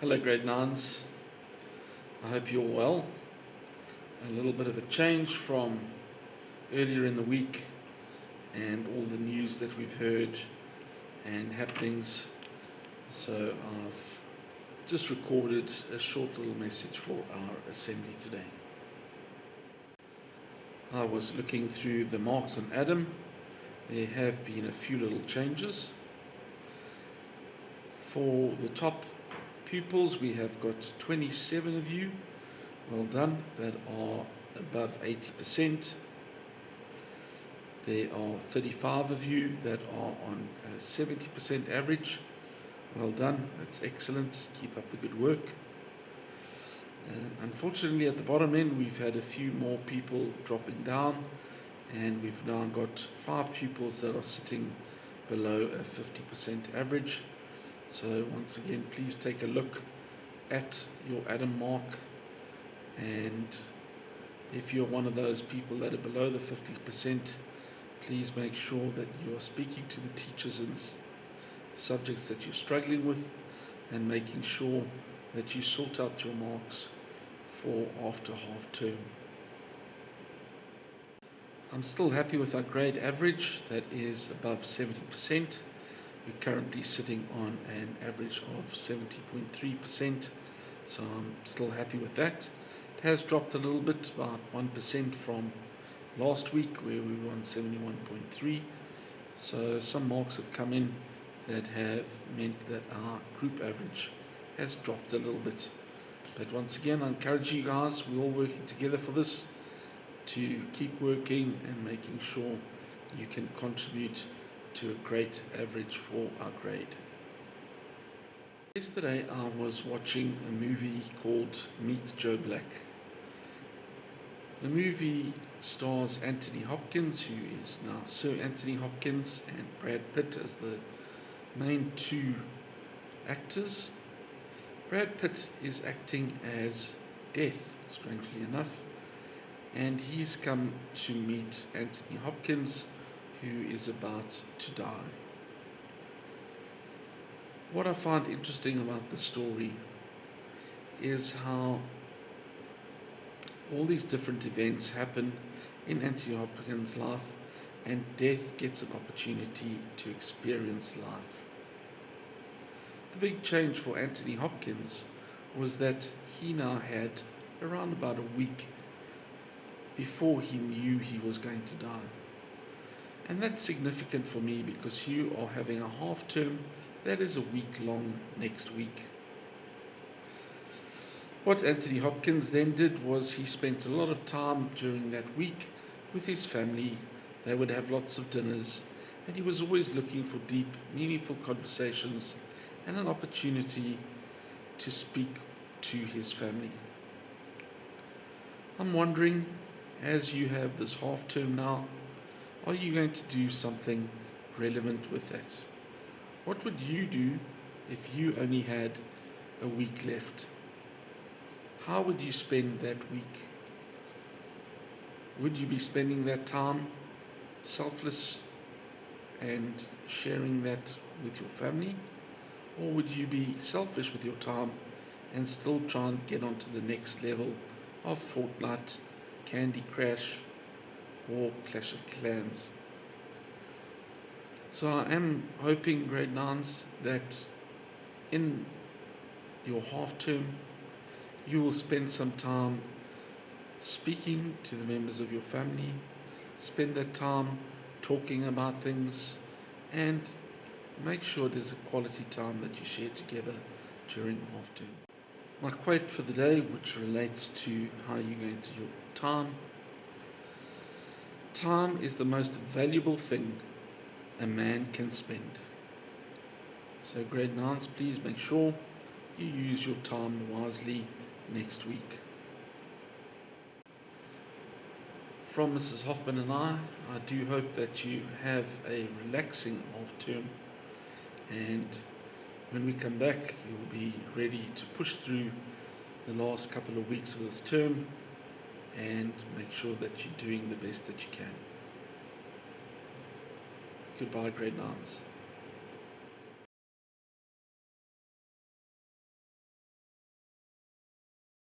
Hello grade 9s, I hope you're well. A little bit of a change from earlier in the week and all the news that we've heard and happenings. So I've just recorded a short little message for our assembly today. I was looking through the marks on Adam. There have been a few little changes. For the top pupils, we have got 27 of you, well done, that are above 80%. There are 35 of you that are on a 70% average. Well done, that's excellent, keep up the good work. Unfortunately, at the bottom end, we've had a few more people dropping down, and we've now got 5 pupils that are sitting below a 50% average. So once again, please take a look at your Adam mark, and if you're one of those people that are below the 50%, please make sure that you are speaking to the teachers in subjects that you're struggling with and making sure that you sort out your marks for after half term. I'm still happy with our grade average, that is above 70%. We're currently sitting on an average of 70.3%, so I'm still happy with that. It has dropped a little bit, about 1% from last week where we were on 71.3. So some marks have come in that have meant that our group average has dropped a little bit. But once again, I encourage you guys, we're all working together for this, to keep working and making sure you can contribute to a great average for our grade. Yesterday I was watching a movie called Meet Joe Black. The movie stars Anthony Hopkins, who is now Sir Anthony Hopkins, and Brad Pitt as the main two actors. Brad Pitt is acting as Death, strangely enough, and he's come to meet Anthony Hopkins, who is about to die. What I find interesting about the story is how all these different events happen in Anthony Hopkins' life, and Death gets an opportunity to experience life. The big change for Anthony Hopkins was that he now had around about a week before he knew he was going to die. And that's significant for me because you are having a half term that is a week long next week. What Anthony Hopkins then did was he spent a lot of time during that week with his family. They would have lots of dinners, and he was always looking for deep, meaningful conversations and an opportunity to speak to his family. I'm wondering, as you have this half term now, are you going to do something relevant with that? What would you do if you only had a week left? How would you spend that week? Would you be spending that time selfless and sharing that with your family? Or would you be selfish with your time and still try and get onto the next level of Fortnite, Candy Crush, or Clash of Clans? So I am hoping, grade 9s, that in your half term you will spend some time speaking to the members of your family, spend that time talking about things, and make sure there's a quality time that you share together during half term. My quote for the day, which relates to how you're going to your time: time is the most valuable thing a man can spend. So grade 9s, please make sure you use your time wisely next week. From Mrs. Hoffman and I do hope that you have a relaxing half term, and when we come back you'll be ready to push through the last couple of weeks of this term and make sure that you're doing the best that you can. Goodbye, grade 9s.